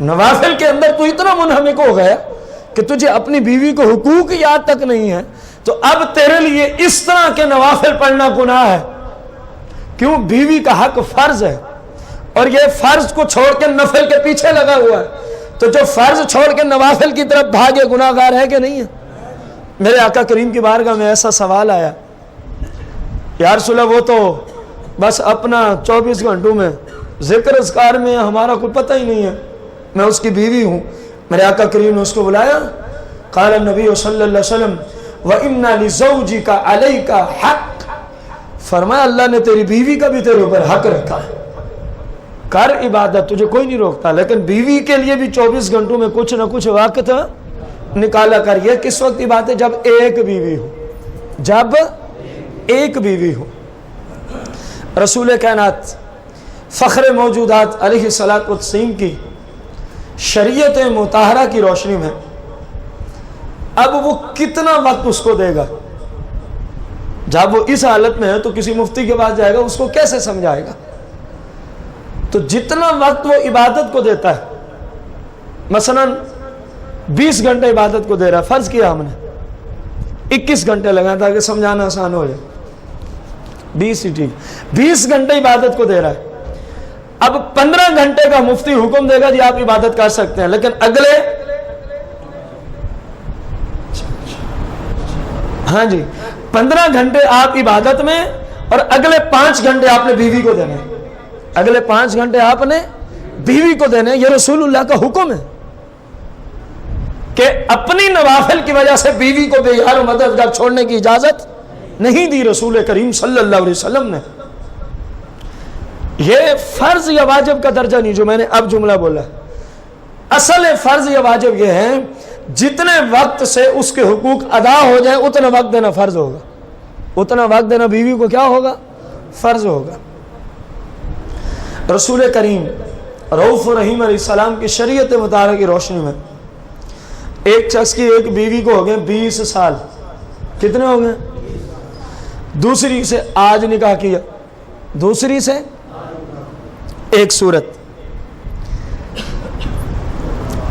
نوافل کے اندر تو اتنا منہمک ہو گیا کہ تجھے اپنی بیوی کو حقوق یاد تک نہیں ہے، تو اب تیرے لیے اس طرح کے نوافل پڑھنا گناہ ہے۔ کیوں؟ بیوی کا حق فرض ہے، اور یہ فرض کو چھوڑ کے نفل کے پیچھے لگا ہوا ہے، تو جو فرض چھوڑ کے نوافل کی طرف بھاگے گناہ گار ہے کہ نہیں ہے؟ میرے آقا کریم کی بارگاہ میں ایسا سوال آیا، یا رسول اللہ وہ تو بس اپنا 24 گھنٹوں میں ذکر اذکار میں ہمارا کوئی پتہ ہی نہیں ہے، میں اس کی بیوی ہوں۔ میرے آقا کریم نے اس کو بلایا، قال النبی صلی اللہ علیہ وسلم وَإِنَّ لِزَوْجِكَ عَلَيْكَ حق، فرمایا اللہ نے تیری بیوی کا بھی تیرے اوپر حق رکھا ہے، کر عبادت، تجھے کوئی نہیں روکتا، لیکن بیوی کے لیے بھی 24 گھنٹوں میں کچھ نہ کچھ وقت نکالا کر۔ یہ کس وقت کی بات ہے؟ جب ایک بیوی ہو، جب ایک بیوی ہو۔ رسول کائنات فخر موجودات علیہ الصلوۃ والتسلیم کی شریعت مطہرہ کی روشنی میں اب وہ کتنا وقت اس کو دے گا؟ جب وہ اس حالت میں ہے تو کسی مفتی کے پاس جائے گا، اس کو کیسے سمجھائے گا؟ تو جتنا وقت وہ عبادت کو دیتا ہے، مثلا 20 گھنٹے عبادت کو دے رہا ہے، فرض کیا ہم نے 21 گھنٹے لگا تاکہ سمجھانا آسان ہو جائے، 20 گھنٹے عبادت کو دے رہا ہے، اب 15 گھنٹے کا مفتی حکم دے گا جی آپ عبادت کر سکتے ہیں، لیکن اگلے 15 گھنٹے آپ عبادت میں، اور اگلے 5 گھنٹے آپ نے بیوی کو دینے، اگلے 5 گھنٹے آپ نے بیوی کو دینے۔ یہ رسول اللہ کا حکم ہے کہ اپنی نوافل کی وجہ سے بیوی کو بے یار و مددگار چھوڑنے کی اجازت نہیں دی رسول کریم صلی اللہ علیہ وسلم نے۔ یہ فرض یا واجب کا درجہ نہیں جو میں نے اب جملہ بولا، اصل فرض یا واجب یہ ہے جتنے وقت سے اس کے حقوق ادا ہو جائیں اتنا وقت دینا فرض ہوگا، اتنا وقت دینا بیوی کو کیا ہوگا؟ فرض ہوگا۔ رسول کریم رؤوف الرحیم علیہ السلام کی شریعت مطالعہ کی روشنی میں ایک شخص کی ایک بیوی کو ہو گئے 20 سال، کتنے ہو گئے؟ دوسری سے آج نکاح کیا، دوسری سے ایک صورت،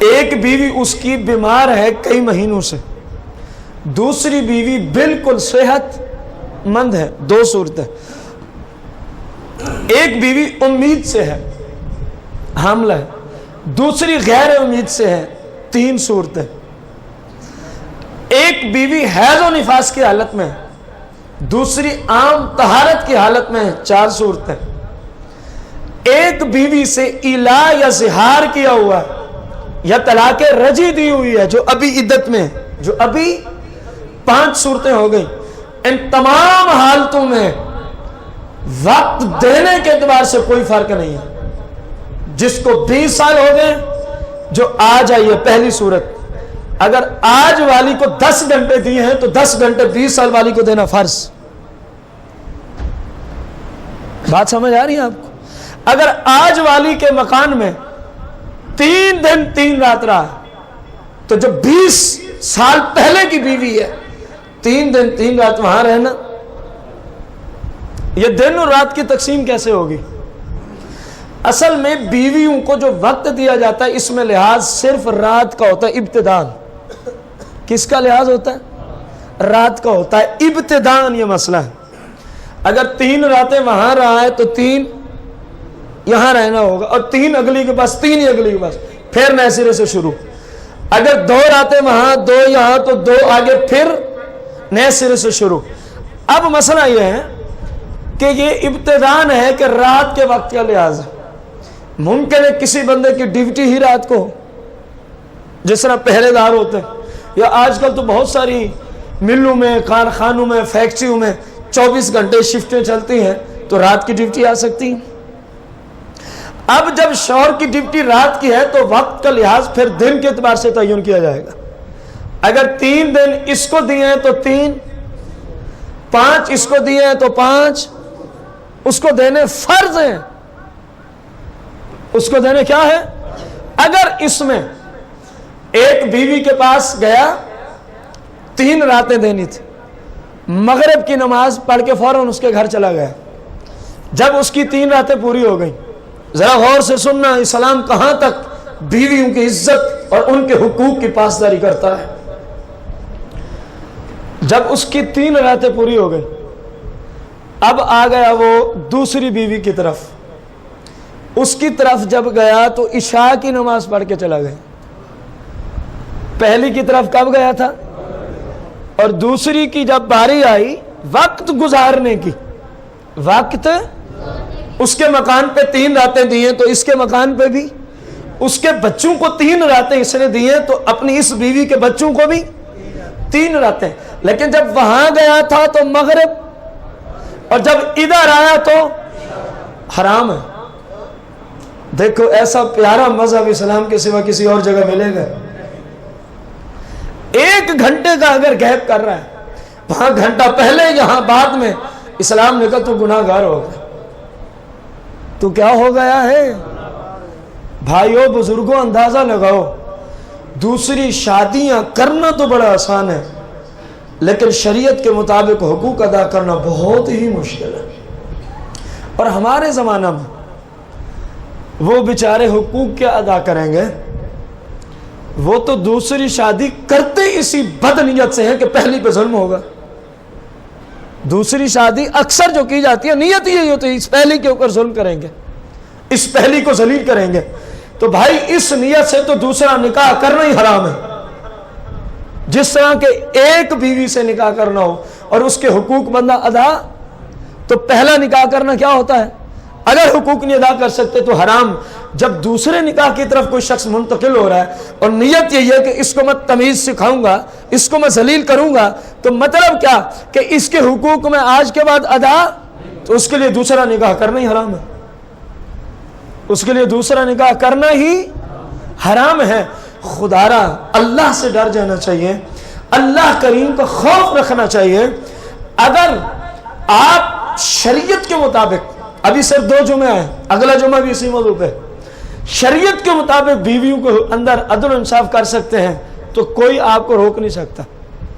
ایک بیوی اس کی بیمار ہے کئی مہینوں سے، دوسری بیوی بالکل صحت مند ہے، 2 صورتیں، ایک بیوی امید سے ہے، حاملہ ہے، دوسری غیر امید سے ہے، 3 صورتیں، ایک بیوی حیض و نفاس کی حالت میں ہے، دوسری عام طہارت کی حالت میں ہے، 4 صورتیں، ایک بیوی سے ایلا یا زہار کیا ہوا ہے یا طلاق رجعی دی ہوئی ہے جو ابھی عدت میں ہے، جو ابھی 5 صورتیں ہو گئی۔ ان تمام حالتوں میں وقت دینے کے اعتبار سے کوئی فرق نہیں ہے۔ جس کو 20 سال ہو گئے جو آج آئی ہے پہلی صورت، اگر آج والی کو 10 گھنٹے دیے ہیں تو 10 گھنٹے 20 سال والی کو دینا فرض۔ بات سمجھ آ رہی ہے آپ کو؟ اگر آج والی کے مکان میں 3 دن 3 رات رہا تو جو 20 سال پہلے کی بیوی ہے 3 دن 3 رات وہاں رہنا، یہ دن اور رات کی تقسیم کیسے ہوگی؟ اصل میں بیویوں کو جو وقت دیا جاتا ہے اس میں لحاظ صرف رات کا ہوتا ہے ابتدان۔ کس کا لحاظ ہوتا ہے؟ رات کا ہوتا ہے ابتدان۔ یہ مسئلہ ہے، اگر 3 راتیں وہاں رہا ہے تو 3 یہاں رہنا ہوگا، اور 3 اگلی کے پاس، 3 ہی اگلی کے پاس، پھر نئے سرے سے شروع۔ اگر 2 راتیں وہاں 2 یہاں تو 2 آگے پھر نئے سرے سے شروع۔ اب مسئلہ یہ ہے کہ یہ ابتدان ہے کہ رات کے وقت کا لحاظ ہے۔ ممکن ہے کسی بندے کی ڈیوٹی ہی رات کو ہو، جس طرح پہرے دار ہوتے ہیں، یا آج کل تو بہت ساری ملوں میں، کارخانوں میں، فیکٹریوں میں 24 گھنٹے شفٹیں چلتی ہیں تو رات کی ڈیوٹی آ سکتی ہے۔ اب جب شوہر کی ڈیوٹی رات کی ہے تو وقت کا لحاظ پھر دن کے اعتبار سے تعین کیا جائے گا۔ اگر 3 دن اس کو دیے ہیں تو 3، 5 اس کو دیے ہیں تو 5 اس کو دینے فرض ہیں، اس کو دینے کیا ہے؟ اگر اس میں ایک بیوی کے پاس گیا 3 راتیں دینی تھی، مغرب کی نماز پڑھ کے فوراً اس کے گھر چلا گیا، جب اس کی 3 راتیں پوری ہو گئیں، ذرا غور سے سننا اسلام کہاں تک بیویوں کی عزت اور ان کے حقوق کی پاسداری کرتا ہے۔ جب اس کی 3 راتیں پوری ہو گئی، اب آ گیا وہ دوسری بیوی کی طرف، اس کی طرف جب گیا تو عشاء کی نماز پڑھ کے چلا گیا۔ پہلی کی طرف کب گیا تھا؟ اور دوسری کی جب باری آئی وقت گزارنے کی، وقت اس کے مکان پہ 3 راتیں دی ہیں تو اس کے مکان پہ بھی، اس کے بچوں کو 3 راتیں اس نے دی ہیں تو اپنی اس بیوی کے بچوں کو بھی 3 راتیں۔ لیکن جب وہاں گیا تھا تو مغرب، اور جب ادھر آیا تو حرام ہے۔ دیکھو ایسا پیارا مذہب اسلام کے سوا کسی اور جگہ ملے گا؟ 1 گھنٹے کا اگر گیپ کر رہا ہے، وہاں گھنٹہ پہلے یہاں بعد میں، اسلام نے کہا تو گناہ گار ہو گیا۔ تو کیا ہو گیا ہے؟ بھائیو بزرگوں اندازہ لگاؤ، دوسری شادیاں کرنا تو بڑا آسان ہے، لیکن شریعت کے مطابق حقوق ادا کرنا بہت ہی مشکل ہے۔ اور ہمارے زمانہ میں وہ بیچارے حقوق کیا ادا کریں گے؟ وہ تو دوسری شادی کرتے اسی بد نیت سے ہیں کہ پہلی پہ ظلم ہوگا۔ دوسری شادی اکثر جو کی جاتی ہے نیت یہی ہوتی ہے اس پہلی کے اوپر ظلم کریں گے، اس پہلی کو ذلیل کریں گے۔ تو بھائی اس نیت سے تو دوسرا نکاح کرنا ہی حرام ہے۔ جس طرح کہ ایک بیوی سے نکاح کرنا ہو اور اس کے حقوق بندہ ادا، تو پہلا نکاح کرنا کیا ہوتا ہے؟ اگر حقوق نہیں ادا کر سکتے تو حرام۔ جب دوسرے نکاح کی طرف کوئی شخص منتقل ہو رہا ہے اور نیت یہی ہے کہ اس کو میں تمیز سکھاؤں گا، اس کو میں ذلیل کروں گا، تو مطلب کیا کہ اس کے حقوق میں آج کے بعد ادا، تو اس کے لیے دوسرا نکاح کرنا ہی حرام ہے، اس کے لیے دوسرا نکاح کرنا ہی حرام ہے۔ خدارا اللہ سے ڈر جانا چاہیے، اللہ کریم کا خوف رکھنا چاہیے۔ اگر آپ شریعت کے مطابق، ابھی صرف 2 جمعے ہیں، اگلا جمعہ بھی اسی موضوع پہ، شریعت کے مطابق بیویوں کو اندر عدل و انصاف کر سکتے ہیں تو کوئی آپ کو روک نہیں سکتا،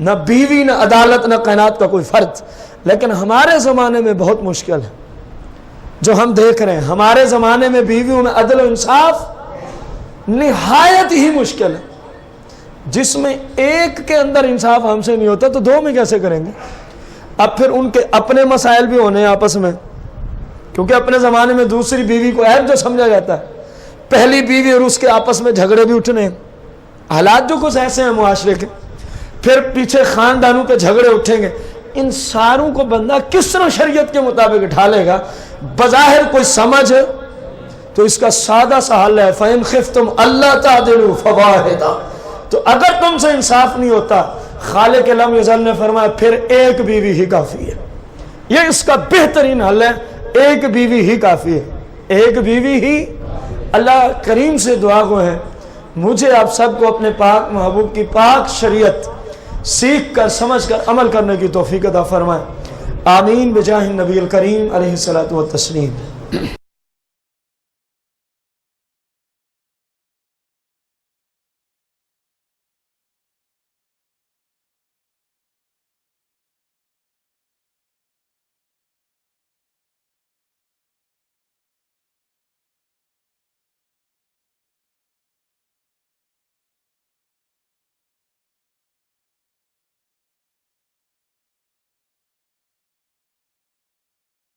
نہ بیوی، نہ عدالت، نہ کائنات کا کوئی فرد۔ لیکن ہمارے زمانے میں بہت مشکل ہے جو ہم دیکھ رہے ہیں، ہمارے زمانے میں بیویوں میں عدل و انصاف نہایت ہی مشکل ہے، جس میں ایک کے اندر انصاف ہم سے نہیں ہوتا تو 2 میں کیسے کریں گے؟ اب پھر ان کے اپنے مسائل بھی ہونے ہیں آپس میں، کیونکہ اپنے زمانے میں دوسری بیوی کو عیب جو سمجھا جاتا ہے، پہلی بیوی اور اس کے آپس میں جھگڑے بھی اٹھنے ہیں، حالات جو کچھ ایسے ہیں معاشرے کے، پھر پیچھے خاندانوں کے جھگڑے اٹھیں گے، ان ساروں کو بندہ کس طرح شریعت کے مطابق اٹھا لے گا؟ بظاہر کوئی سمجھ تو اس کا سادہ سا حل ہے، فَإِنْ خِفْتُمْ أَلَّا تَعْدِلُوا فَوَاحِدًا، تو اگر تم سے انصاف نہیں ہوتا، خالق لم یزل نے فرمایا پھر ایک بیوی ہی کافی ہے، یہ اس کا بہترین حل ہے، ایک بیوی ہی کافی ہے، ایک بیوی ہی۔ اللہ کریم سے دعا گو ہے مجھے آپ سب کو اپنے پاک محبوب کی پاک شریعت سیکھ کر سمجھ کر عمل کرنے کی توفیق عطا فرمائے، آمین بجاہ النبی الکریم علیہ الصلوۃ والتسلیم۔